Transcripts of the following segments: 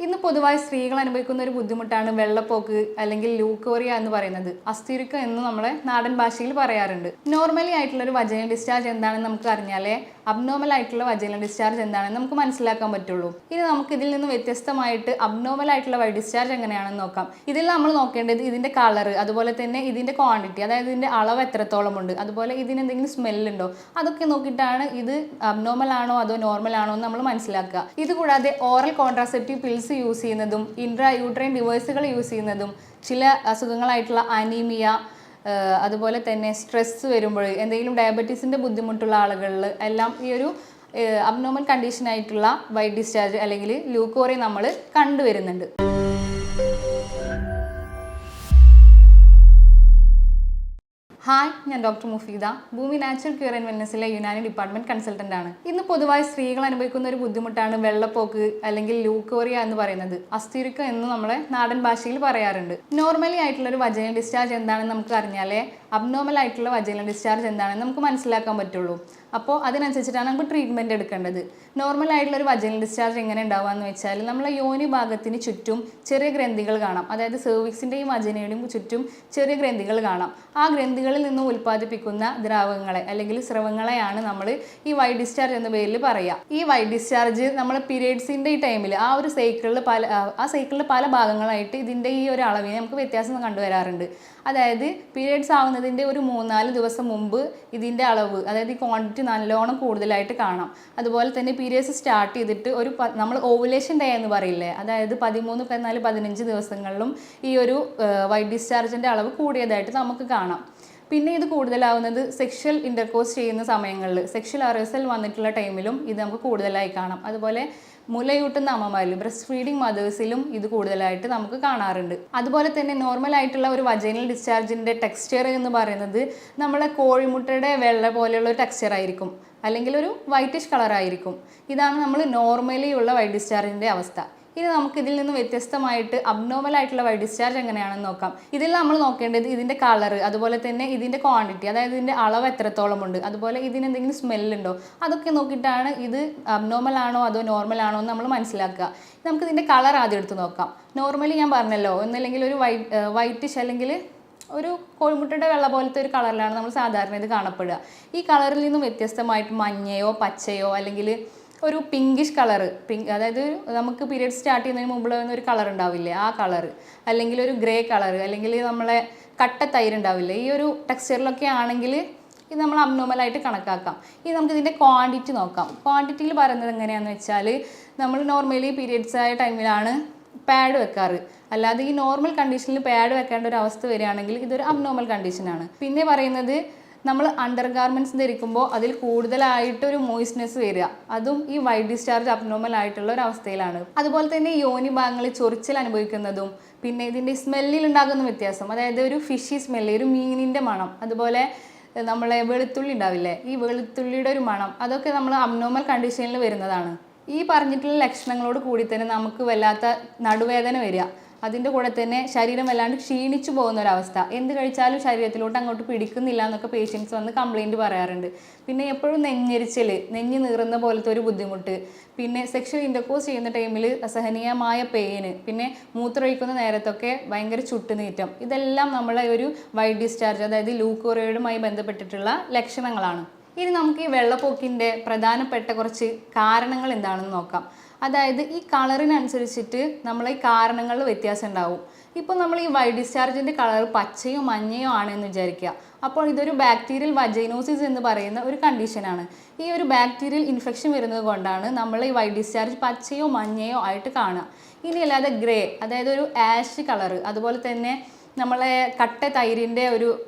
ഇന്ന് പൊതുവായി സ്ത്രീകൾ അനുഭവിക്കുന്ന ഒരു ബുദ്ധിമുട്ടാണ് വെള്ളപ്പോക്ക് അല്ലെങ്കിൽ ലൂക്കോറിയ എന്ന് പറയുന്നത്. അസ്ഥിരിക്കം എന്ന് നമ്മളെ നാടൻ ഭാഷയിൽ പറയാറുണ്ട്. നോർമലി ആയിട്ടുള്ള ഒരു വജൈനൽ ഡിസ്ചാർജ് എന്താണെന്ന് നമുക്ക് അറിഞ്ഞാലേ അബ്നോർമൽ ആയിട്ടുള്ള വജൈനൽ ഡിസ്ചാർജ് എന്താണെന്ന് നമുക്ക് മനസ്സിലാക്കാൻ പറ്റുള്ളൂ. ഇനി നമുക്ക് ഇതിൽ നിന്ന് വ്യത്യസ്തമായിട്ട് അബ്നോർമൽ ആയിട്ടുള്ള വൈ ഡിസ്ചാർജ് എങ്ങനെയാണെന്ന് നോക്കാം. ഇതിൽ നമ്മൾ നോക്കേണ്ടത് ഇതിന്റെ കളർ, അതുപോലെ തന്നെ ഇതിന്റെ ക്വാണ്ടിറ്റി, അതായത് ഇതിന്റെ അളവ് എത്രത്തോളം ഉണ്ട്, അതുപോലെ ഇതിന് എന്തെങ്കിലും സ്മെല്ലുണ്ടോ, അതൊക്കെ നോക്കിയിട്ടാണ് ഇത് അബ്നോർമൽ ആണോ അതോ നോർമൽ ആണോ എന്ന് നമ്മൾ മനസ്സിലാക്കുക. ഇതുകൂടാതെ ഓറൽ കോൺട്രാസെപ്റ്റീവ് പിൽസ് യൂസ് ചെയ്യുന്നതും ഇൻട്രാ യൂട്രൈൻ ഡിവൈസുകൾ യൂസ് ചെയ്യുന്നതും ചില അസുഖങ്ങളായിട്ടുള്ള അനീമിയ, അതുപോലെ തന്നെ സ്ട്രെസ് വരുമ്പോൾ, എന്തെങ്കിലും ഡയബറ്റീസിൻ്റെ ബുദ്ധിമുട്ടുള്ള ആളുകളിൽ എല്ലാം ഈ ഒരു അബ്നോർമൽ കണ്ടീഷനായിട്ടുള്ള വൈറ്റ് ഡിസ്ചാർജ് അല്ലെങ്കിൽ ലൂക്കോറിയ നമ്മൾ കണ്ടുവരുന്നുണ്ട്. ഹായ്, ഞാൻ doctor Mufeeda, Bhoomi natural cure and വെൽനസിലെ യുനാനി ഡിപ്പാർട്ട്മെന്റ് കൺസൾട്ടന്റ് ആണ്. ഇന്ന് പൊതുവായി സ്ത്രീകൾ അനുഭവിക്കുന്ന ഒരു ബുദ്ധിമുട്ടാണ് വെള്ളപ്പോക്ക് അല്ലെങ്കിൽ ലൂക്കോറിയ എന്ന് പറയുന്നത്. അസ്ഥിരിക്കം എന്ന് നമ്മളെ നാടൻ ഭാഷയിൽ പറയാറുണ്ട്. നോർമലി ആയിട്ടുള്ള ഒരു വജൈനൽ ഡിസ്ചാർജ് എന്താണെന്ന് നമുക്ക് അറിഞ്ഞാലേ അബ്നോർമൽ ആയിട്ടുള്ള വജൈനൽ ഡിസ്ചാർജ് എന്താണെന്ന് നമുക്ക് മനസ്സിലാക്കാൻ പറ്റുള്ളൂ. അപ്പോൾ അതിനനുസരിച്ചിട്ടാണ് നമുക്ക് ട്രീറ്റ്മെൻറ്റ് എടുക്കേണ്ടത്. നോർമൽ ആയിട്ടുള്ള ഒരു വജൈനൽ ഡിസ്ചാർജ് എങ്ങനെ ഉണ്ടാവുകയെന്ന് വെച്ചാൽ നമ്മളെ യോനി ഭാഗത്തിന് ചുറ്റും ചെറിയ ഗ്രന്ഥികൾ കാണാം. അതായത് സെർവിക്സിൻ്റെയും വജൈനയുടെയും ചുറ്റും ചെറിയ ഗ്രന്ഥികൾ കാണാം. ആ ഗ്രന്ഥികളിൽ നിന്ന് ഉൽപ്പാദിപ്പിക്കുന്ന ദ്രാവകങ്ങളെ അല്ലെങ്കിൽ സ്രവങ്ങളെയാണ് നമ്മൾ ഈ വൈറ്റ് ഡിസ്ചാർജ് എന്ന പേരിൽ പറയുക. ഈ വൈറ്റ് ഡിസ്ചാർജ് നമ്മൾ പീരിയഡ്സിൻ്റെ ഈ ടൈമിൽ ആ ഒരു സൈക്കിളിൽ പല ഭാഗങ്ങളായിട്ട് ഇതിൻ്റെ ഈ ഒരു അളവിനെ നമുക്ക് വ്യത്യാസം കണ്ടുവരാറുണ്ട്. അതായത് പീരിയഡ്സ് ആവുന്നതിൻ്റെ ഒരു 3-4 ദിവസം മുമ്പ് ഇതിൻ്റെ അളവ്, അതായത് ഈ ക്വാണ്ടിറ്റി നല്ലോണം കൂടുതലായിട്ട് കാണാം. അതുപോലെ തന്നെ പീരിയഡ്സ് സ്റ്റാർട്ട് ചെയ്തിട്ട് നമ്മൾ ഓവുലേഷൻ ഡേ എന്ന് പറയില്ലേ, അതായത് 13, 14, 15 ദിവസങ്ങളിലും ഈ ഒരു വൈറ്റ് ഡിസ്ചാർജിൻ്റെ അളവ് കൂടിയതായിട്ട് നമുക്ക് കാണാം. പിന്നെ ഇത് കൂടുതലാവുന്നത് സെക്ഷൽ ഇൻ്റർകോഴ്സ് ചെയ്യുന്ന സമയങ്ങളിൽ, സെക്ഷൽ അറേസൽ വന്നിട്ടുള്ള ടൈമിലും ഇത് നമുക്ക് കൂടുതലായി കാണാം. അതുപോലെ മുലയൂട്ടുന്ന അമ്മമാരിലും ബ്രസ്റ്റ് ഫീഡിങ് മദേഴ്സിലും ഇത് കൂടുതലായിട്ട് നമുക്ക് കാണാറുണ്ട്. അതുപോലെ തന്നെ നോർമൽ ആയിട്ടുള്ള ഒരു വജൈനൽ ഡിസ്ചാർജിൻ്റെ ടെക്സ്ചർ എന്ന് പറയുന്നത് നമ്മളെ കോഴിമുട്ടയുടെ വെള്ള പോലെയുള്ള ഒരു ടെക്സ്ചർ ആയിരിക്കും, അല്ലെങ്കിൽ ഒരു വൈറ്റിഷ് കളറായിരിക്കും. ഇതാണ് നമ്മൾ നോർമലി ഉള്ള വൈറ്റ് ഡിസ്ചാർജിൻ്റെ അവസ്ഥ. ഇനി നമുക്ക് ഇതിൽ നിന്ന് വ്യത്യസ്തമായിട്ട് അബ്നോർമൽ ആയിട്ടുള്ള വൈറ്റ് ഡിസ്ചാർജ് എങ്ങനെയാണെന്ന് നോക്കാം. ഇതിൽ നമ്മൾ നോക്കേണ്ടത് ഇതിൻ്റെ കളർ, അതുപോലെ തന്നെ ഇതിൻ്റെ ക്വാണ്ടിറ്റി, അതായത് ഇതിൻ്റെ അളവ് എത്രത്തോളം ഉണ്ട്, അതുപോലെ ഇതിന് എന്തെങ്കിലും സ്മെല്ലുണ്ടോ, അതൊക്കെ നോക്കിയിട്ടാണ് ഇത് അബ്നോർമൽ ആണോ അതോ നോർമൽ ആണോ എന്ന് നമ്മൾ മനസ്സിലാക്കുക. നമുക്ക് ഇതിൻ്റെ കളർ ആദ്യം എടുത്ത് നോക്കാം. നോർമലി ഞാൻ പറഞ്ഞല്ലോ, ഒന്നല്ലെങ്കിൽ ഒരു വൈറ്റിഷ് അല്ലെങ്കിൽ ഒരു കോഴിമുട്ടയുടെ വെള്ള പോലത്തെ ഒരു കളറിലാണ് നമ്മൾ സാധാരണ ഇത് കാണപ്പെടുക. ഈ കളറിൽ നിന്നും വ്യത്യസ്തമായിട്ട് മഞ്ഞയോ പച്ചയോ അല്ലെങ്കിൽ ഒരു പിങ്കിഷ് കളറ്, അതായത് നമുക്ക് പീരിയഡ് സ്റ്റാർട്ട് ചെയ്യുന്നതിന് മുമ്പുള്ള ഒരു കളർ ഉണ്ടാവില്ലേ, ആ കളറ്, അല്ലെങ്കിൽ ഒരു ഗ്രേ കളർ, അല്ലെങ്കിൽ നമ്മളെ കട്ട തൈര് ഉണ്ടാവില്ലേ, ഈ ഒരു ടെക്സ്ചറിലൊക്കെ ആണെങ്കിൽ ഇത് നമ്മൾ അബ്നോർമലായിട്ട് കണക്കാക്കാം. ഇനി നമുക്ക് ഇതിൻ്റെ ക്വാണ്ടിറ്റി നോക്കാം. ക്വാണ്ടിറ്റിയിൽ പറയുന്നത് എങ്ങനെയാണെന്ന് വെച്ചാൽ നമ്മൾ നോർമലി പീരിയഡ്സ് ആയ ടൈമിലാണ് പാഡ് വെക്കാറ്. അല്ലാതെ ഈ നോർമൽ കണ്ടീഷനിൽ പാഡ് വെക്കേണ്ട ഒരു അവസ്ഥ വരികയാണെങ്കിൽ ഇതൊരു അബ്നോർമൽ കണ്ടീഷനാണ്. പിന്നെ പറയുന്നത് നമ്മൾ അണ്ടർ ഗാർമെൻറ്റ്സ് ധരിക്കുമ്പോൾ അതിൽ കൂടുതലായിട്ടൊരു മോയിസ്റ്റ്നെസ് വരിക, അതും ഈ വൈറ്റ് ഡിസ്ചാർജ് അബ്നോർമൽ ആയിട്ടുള്ള ഒരു അവസ്ഥയിലാണ്. അതുപോലെ തന്നെ യോനി ഭാഗങ്ങളിൽ ചൊറിച്ചിൽ അനുഭവിക്കുന്നതും, പിന്നെ ഇതിൻ്റെ സ്മെല്ലിൽ ഉണ്ടാകുന്ന വ്യത്യാസം, അതായത് ഒരു ഫിഷി സ്മെല്ല്, ഒരു മീനിൻ്റെ മണം, അതുപോലെ നമ്മളെ വെളുത്തുള്ളി ഉണ്ടാവില്ലേ, ഈ വെളുത്തുള്ളിയുടെ ഒരു മണം, അതൊക്കെ നമ്മൾ അബ്നോർമൽ കണ്ടീഷനിൽ വരുന്നതാണ്. ഈ പറഞ്ഞിട്ടുള്ള ലക്ഷണങ്ങളോട് കൂടി തന്നെ നമുക്ക് വല്ലാത്ത നടുവേദന വരിക, അതിൻ്റെ കൂടെ തന്നെ ശരീരം വല്ലാണ്ട് ക്ഷീണിച്ചു പോകുന്ന ഒരവസ്ഥ, എന്ത് കഴിച്ചാലും ശരീരത്തിലോട്ട് അങ്ങോട്ട് പിടിക്കുന്നില്ല എന്നൊക്കെ പേഷ്യൻസ് വന്ന് കംപ്ലയിൻറ്റ് പറയാറുണ്ട്. പിന്നെ എപ്പോഴും നെഞ്ഞെരിച്ചൽ, നെഞ്ഞ് നീറുന്ന പോലത്തെ ഒരു ബുദ്ധിമുട്ട്, പിന്നെ സെക്ഷൽ ഇൻ്റർകോഴ്സ് ചെയ്യുന്ന ടൈമിൽ അസഹനീയമായ പെയിന്, പിന്നെ മൂത്രമൊഴിക്കുന്ന നേരത്തൊക്കെ ഭയങ്കര ചുട്ടുനീറ്റം, ഇതെല്ലാം നമ്മളെ ഒരു വൈറ്റ് ഡിസ്ചാർജ് അതായത് ലൂക്കോറിയയുമായി ബന്ധപ്പെട്ടിട്ടുള്ള ലക്ഷണങ്ങളാണ്. ഇനി നമുക്ക് ഈ വെള്ളപ്പോക്കിൻ്റെ പ്രധാനപ്പെട്ട കുറച്ച് കാരണങ്ങൾ എന്താണെന്ന് നോക്കാം. അതായത് ഈ കളറിനനുസരിച്ചിട്ട് നമ്മളെ ഈ കാരണങ്ങളിൽ വ്യത്യാസം ഉണ്ടാവും. ഇപ്പോൾ നമ്മൾ ഈ വൈറ്റ് ഡിസ്ചാർജിൻ്റെ കളർ പച്ചയോ മഞ്ഞയോ ആണെന്ന് വിചാരിക്കുക. അപ്പോൾ ഇതൊരു ബാക്ടീരിയൽ വജൈനോസിസ് എന്ന് പറയുന്ന ഒരു കണ്ടീഷനാണ്. ഈ ഒരു ബാക്ടീരിയൽ ഇൻഫെക്ഷൻ വരുന്നത് കൊണ്ടാണ് നമ്മൾ ഈ വൈറ്റ് ഡിസ്ചാർജ് പച്ചയോ മഞ്ഞയോ ആയിട്ട് കാണുക. ഇനി അല്ലാതെ ഗ്രേ, അതായത് ഒരു ആഷ് കളർ, അതുപോലെ തന്നെ നമ്മളെ കട്ട തൈരിൻ്റെ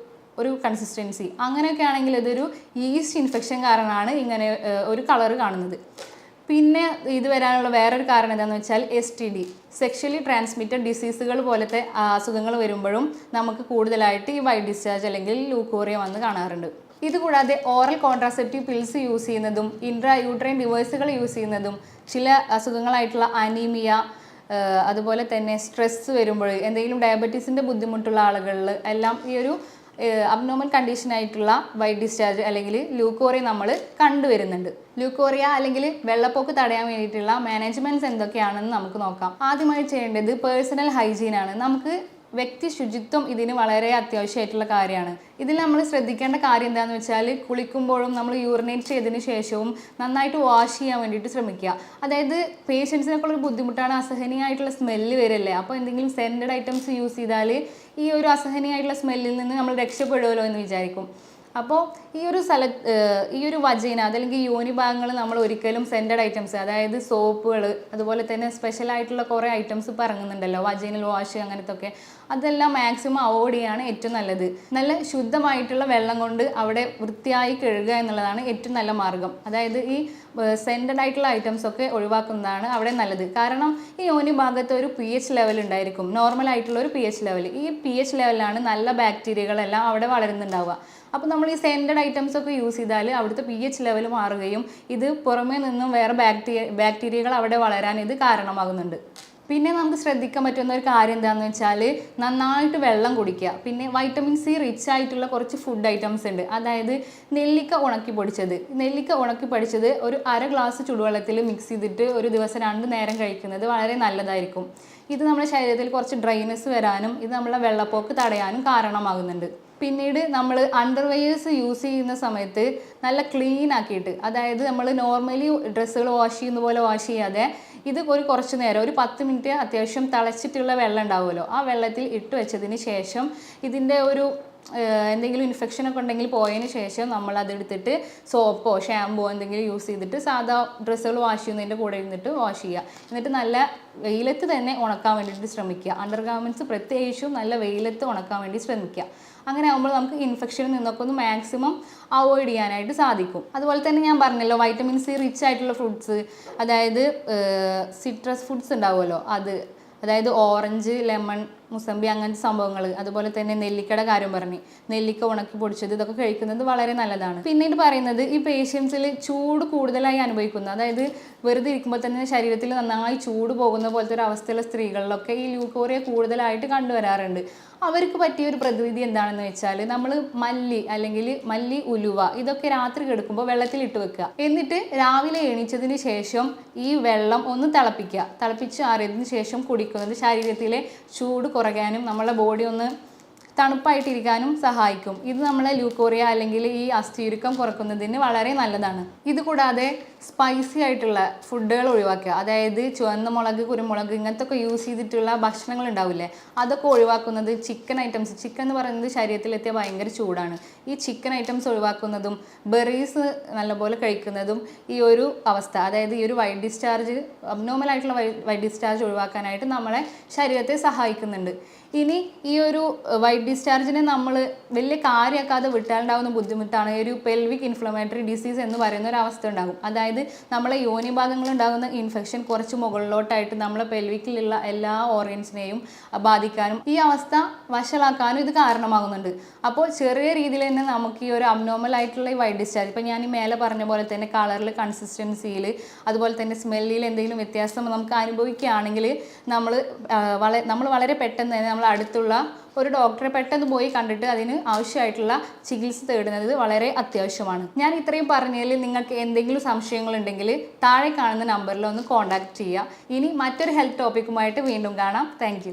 ഒരു കൺസിസ്റ്റൻസി, അങ്ങനെയൊക്കെ ആണെങ്കിൽ ഇതൊരു ഈസ്റ്റ് ഇൻഫെക്ഷൻ കാരണമാണ് ഇങ്ങനെ ഒരു കളർ കാണുന്നത്. പിന്നെ ഇത് വരാനുള്ള വേറൊരു കാരണം എന്താണെന്ന് വെച്ചാൽ STD, സെക്ഷലി ട്രാൻസ്മിറ്റഡ് ഡിസീസുകൾ പോലത്തെ അസുഖങ്ങൾ വരുമ്പോഴും നമുക്ക് കൂടുതലായിട്ട് ഈ വൈറ്റ് ഡിസ്ചാർജ് അല്ലെങ്കിൽ ലൂക്കോറിയ വന്ന് കാണാറുണ്ട്. ഇതുകൂടാതെ ഓറൽ കോൺട്രാസെപ്റ്റീവ് പിൽസ് യൂസ് ചെയ്യുന്നതും ഇൻട്രാ യൂട്രൈൻ ഡിവൈസുകൾ യൂസ് ചെയ്യുന്നതും ചില അസുഖങ്ങളായിട്ടുള്ള അനീമിയ, അതുപോലെ തന്നെ സ്ട്രെസ് വരുമ്പോൾ, എന്തെങ്കിലും ഡയബറ്റീസിൻ്റെ ബുദ്ധിമുട്ടുള്ള ആളുകളിൽ എല്ലാം ഈ ഒരു അബ്നോർമൽ കണ്ടീഷനായിട്ടുള്ള വൈറ്റ് ഡിസ്ചാർജ് അല്ലെങ്കിൽ ലൂക്കോറിയ നമ്മൾ കണ്ടുവരുന്നുണ്ട്. ലൂക്കോറിയ അല്ലെങ്കിൽ വെള്ളപ്പൊക്ക് തടയാൻ വേണ്ടിയിട്ടുള്ള മാനേജ്മെൻറ്റ്സ് എന്തൊക്കെയാണെന്ന് നമുക്ക് നോക്കാം. ആദ്യമായി ചെയ്യേണ്ടത് പേഴ്സണൽ ഹൈജീനാണ്. നമുക്ക് വ്യക്തി ശുചിത്വം ഇതിന് വളരെ അത്യാവശ്യമായിട്ടുള്ള കാര്യമാണ്. ഇതിൽ നമ്മൾ ശ്രദ്ധിക്കേണ്ട കാര്യം എന്താണെന്ന് വെച്ചാൽ കുളിക്കുമ്പോഴും നമ്മൾ യൂറിനേറ്റ് ചെയ്തതിന് ശേഷവും നന്നായിട്ട് വാഷ് ചെയ്യാൻ വേണ്ടിയിട്ട് ശ്രമിക്കുക. അതായത് പേഷ്യൻസിനൊക്കെ ഒരു ബുദ്ധിമുട്ടാണ്, അസഹനീയമായിട്ടുള്ള സ്മെല്ല് വരില്ലേ. അപ്പോൾ എന്തെങ്കിലും സെൻറ്റഡ് ഐറ്റംസ് യൂസ് ചെയ്താൽ ഈ ഒരു അസഹനീയമായിട്ടുള്ള സ്മെല്ലിൽ നിന്ന് നമ്മൾ രക്ഷപ്പെടുമല്ലോ എന്ന് വിചാരിക്കും. അപ്പോൾ ഈ ഒരു വജൈന അതല്ലെങ്കിൽ യോനി ഭാഗങ്ങൾ നമ്മൾ ഒരിക്കലും സെൻറ്റഡ് ഐറ്റംസ്, അതായത് സോപ്പുകൾ, അതുപോലെ തന്നെ സ്പെഷ്യലായിട്ടുള്ള കുറേ ഐറ്റംസ് ഇപ്പോൾ ഇറങ്ങുന്നുണ്ടല്ലോ, വജൈനൽ വാഷ് അങ്ങനത്തെ, അതെല്ലാം മാക്സിമം അവോയ്ഡ് ചെയ്യാണ് ഏറ്റവും നല്ലത്. നല്ല ശുദ്ധമായിട്ടുള്ള വെള്ളം കൊണ്ട് അവിടെ വൃത്തിയായി കഴുകുക എന്നുള്ളതാണ് ഏറ്റവും നല്ല മാർഗം. അതായത് ഈ സെൻറ്റഡ് ആയിട്ടുള്ള ഐറ്റംസ് ഒക്കെ ഒഴിവാക്കുന്നതാണ് അവിടെ നല്ലത്. കാരണം ഈ യോനി ഭാഗത്ത് ഒരു pH ലെവൽ ഉണ്ടായിരിക്കും, നോർമൽ ആയിട്ടുള്ള ഒരു pH ലെവൽ. ഈ pH ലെവലിലാണ് നല്ല ബാക്ടീരിയകളെല്ലാം അവിടെ വളരുന്നുണ്ടാവുക. അപ്പോൾ നമ്മൾ ഈ സെൻറ്റഡ് ഐറ്റംസ് ഒക്കെ യൂസ് ചെയ്താൽ അവിടുത്തെ pH ലെവൽ മാറുകയും ഇത് പുറമേ നിന്നും വേറെ ബാക്ടീരിയകൾ അവിടെ വളരാൻ ഇത് കാരണമാകുന്നുണ്ട്. പിന്നെ നമുക്ക് ശ്രദ്ധിക്കാൻ പറ്റുന്ന ഒരു കാര്യം എന്താണെന്ന് വെച്ചാൽ നന്നായിട്ട് വെള്ളം കുടിക്കുക. പിന്നെ വൈറ്റമിൻ സി റിച്ച് ആയിട്ടുള്ള കുറച്ച് ഫുഡ് ഐറ്റംസ് ഉണ്ട്. അതായത് നെല്ലിക്ക ഉണക്കി പൊടിച്ചത് ഒരു 1/2 ഗ്ലാസ് ചുടുവെള്ളത്തിൽ മിക്സ് ചെയ്തിട്ട് ഒരു ദിവസം 2 നേരം കഴിക്കുന്നത് വളരെ നല്ലതായിരിക്കും. ഇത് നമ്മുടെ ശരീരത്തിൽ കുറച്ച് ഡ്രൈനെസ് വരാനും ഇത് നമ്മളെ വെള്ളപ്പൊക്ക് തടയാനും കാരണമാകുന്നുണ്ട്. പിന്നീട് നമ്മൾ അണ്ടർവെയേഴ്സ് യൂസ് ചെയ്യുന്ന സമയത്ത് നല്ല ക്ലീൻ ആക്കിയിട്ട്, അതായത് നമ്മൾ നോർമലി ഡ്രസ്സുകൾ വാഷ് ചെയ്യുന്ന പോലെ വാഷ് ചെയ്യാതെ ഇത് കുറച്ച് നേരം ഒരു 10 മിനിറ്റ് അത്യാവശ്യം തിളച്ചിട്ടുള്ള വെള്ളം ഉണ്ടാവുമല്ലോ, ആ വെള്ളത്തിൽ ഇട്ട് വെച്ചതിന് ശേഷം ഇതിൻ്റെ ഒരു എന്തെങ്കിലും ഇൻഫെക്ഷനൊക്കെ ഉണ്ടെങ്കിൽ പോയതിന് ശേഷം നമ്മൾ അതെടുത്തിട്ട് സോപ്പോ ഷാമ്പോ എന്തെങ്കിലും യൂസ് ചെയ്തിട്ട് സാധാ ഡ്രസ്സുകൾ വാഷ് ചെയ്യുന്നതിൻ്റെ കൂടെ ഇരുന്നിട്ട് വാഷ് ചെയ്യുക. എന്നിട്ട് നല്ല വെയിലത്ത് തന്നെ ഉണക്കാൻ വേണ്ടിയിട്ട് ശ്രമിക്കുക. അണ്ടർ ഗാർമെൻറ്റ്സ് പ്രത്യേകിച്ചും നല്ല വെയിലത്ത് ഉണക്കാൻ വേണ്ടി ശ്രമിക്കുക. അങ്ങനെ ആകുമ്പോൾ നമുക്ക് ഇൻഫെക്ഷനിൽ നിന്നൊക്കെ ഒന്ന് മാക്സിമം അവോയ്ഡ് ചെയ്യാനായിട്ട് സാധിക്കും. അതുപോലെ തന്നെ ഞാൻ പറഞ്ഞല്ലോ വൈറ്റമിൻ സി റിച്ച് ആയിട്ടുള്ള ഫ്രൂട്ട്സ്, അതായത് സിട്രസ് ഫ്രൂട്ട്സ് ഉണ്ടാവുമല്ലോ, അതായത് ഓറഞ്ച്, ലെമൺ, മുസമ്പി അങ്ങനത്തെ സംഭവങ്ങൾ, അതുപോലെ തന്നെ നെല്ലിക്കയുടെ കാര്യം പറഞ്ഞു, നെല്ലിക്ക ഉണക്കി പൊടിച്ചത്, ഇതൊക്കെ കഴിക്കുന്നത് വളരെ നല്ലതാണ്. പിന്നീട് പറയുന്നത് ഈ പേഷ്യൻസിൽ ചൂട് കൂടുതലായി അനുഭവിക്കുന്ന, അതായത് വെറുതെ ഇരിക്കുമ്പോൾ തന്നെ ശരീരത്തിൽ നന്നായി ചൂട് പോകുന്ന പോലത്തെ ഒരു അവസ്ഥയുള്ള സ്ത്രീകളിലൊക്കെ ഈ ലൂക്കോറിയ കൂടുതലായിട്ട് കണ്ടുവരാറുണ്ട്. അവർക്ക് പറ്റിയ ഒരു പ്രതിവിധി എന്താണെന്ന് വെച്ചാൽ നമ്മൾ മല്ലി, ഉലുവ ഇതൊക്കെ രാത്രി കിടക്കുമ്പോൾ വെള്ളത്തിൽ ഇട്ട് വെക്കുക. എന്നിട്ട് രാവിലെ എണീച്ചതിന് ശേഷം ഈ വെള്ളം ഒന്ന് തിളപ്പിച്ച് ആറിയതിന് ശേഷം കുടിക്കുന്നത് ശരീരത്തിലെ ചൂട് കുറയ്ക്കാനും നമ്മളെ ബോഡി ഒന്ന് തണുപ്പായിട്ടിരിക്കാനും സഹായിക്കും. ഇത് നമ്മളെ ലൂക്കോറിയ അല്ലെങ്കിൽ ഈ അസ്ഥിയുരുക്കം കുറയ്ക്കുന്നതിന് വളരെ നല്ലതാണ്. ഇതുകൂടാതെ സ്പൈസി ആയിട്ടുള്ള ഫുഡുകൾ ഒഴിവാക്കുക. അതായത് ചുവന്ന മുളക്, കുരുമുളക് ഇങ്ങനത്തെ ഒക്കെ യൂസ് ചെയ്തിട്ടുള്ള ഭക്ഷണങ്ങൾ ഉണ്ടാവില്ലേ, അതൊക്കെ ഒഴിവാക്കുന്നത്. ചിക്കൻ എന്ന് പറയുന്നത് ശരീരത്തിലെത്തിയ ഭയങ്കര ചൂടാണ്. ഈ ചിക്കൻ ഐറ്റംസ് ഒഴിവാക്കുന്നതും ബെറീസ് നല്ലപോലെ കഴിക്കുന്നതും ഈ ഒരു അവസ്ഥ, അതായത് ഈ ഒരു വൈറ്റ് ഡിസ്ചാർജ്, അബ്നോർമൽ ആയിട്ടുള്ള വൈറ്റ് ഡിസ്ചാർജ് ഒഴിവാക്കാനായിട്ട് നമ്മളെ ശരീരത്തെ സഹായിക്കുന്നുണ്ട്. ഇനി ഈ ഒരു വൈറ്റ് ഡിസ്ചാർജിനെ നമ്മൾ വലിയ കാര്യമാക്കാതെ വിട്ടാലുണ്ടാകുന്ന ബുദ്ധിമുട്ടാണ് ഒരു പെൽവിക് ഇൻഫ്ലമേറ്ററി ഡിസീസ് എന്ന് പറയുന്ന ഒരു അവസ്ഥ ഉണ്ടാകും. അതായത് നമ്മളെ യോനി ഭാഗങ്ങളിൽ ഉണ്ടാകുന്ന ഇൻഫെക്ഷൻ കുറച്ച് മുകളിലോട്ടായിട്ട് നമ്മളെ പെൽവിക്കിലുള്ള എല്ലാ ഓർഗൻസിനെയും ബാധിക്കാനും ഈ അവസ്ഥ വഷളാക്കാനും ഇത് കാരണമാകുന്നുണ്ട്. അപ്പോൾ ചെറിയ രീതിയിൽ തന്നെ നമുക്ക് ഈ ഒരു അബ്നോർമൽ ആയിട്ടുള്ള ഈ വൈറ്റ് ഡിസ്ചാർജ്, ഇപ്പോൾ ഞാൻ ഈ മേലെ പറഞ്ഞ പോലെ തന്നെ കളറിൽ, കൺസിസ്റ്റൻസിയിൽ, അതുപോലെ തന്നെ സ്മെല്ലിൽ എന്തെങ്കിലും വ്യത്യാസം നമുക്ക് അനുഭവിക്കുകയാണെങ്കിൽ നമ്മൾ വളരെ പെട്ടെന്ന് തന്നെ നമ്മൾ അടുത്തുള്ള ഒരു ഡോക്ടറെ പെട്ടെന്ന് പോയി കണ്ടിട്ട് അതിന് ആവശ്യമായിട്ടുള്ള ചികിത്സ തേടുന്നത് വളരെ അത്യാവശ്യമാണ്. ഞാൻ ഇത്രയും പറഞ്ഞതിൽ നിങ്ങൾക്ക് എന്തെങ്കിലും സംശയങ്ങളുണ്ടെങ്കിൽ താഴെ കാണുന്ന നമ്പറിൽ ഒന്ന് കോൺടാക്ട് ചെയ്യുക. ഇനി മറ്റൊരു ഹെൽത്ത് ടോപ്പിക്കുമായിട്ട് വീണ്ടും കാണാം. താങ്ക്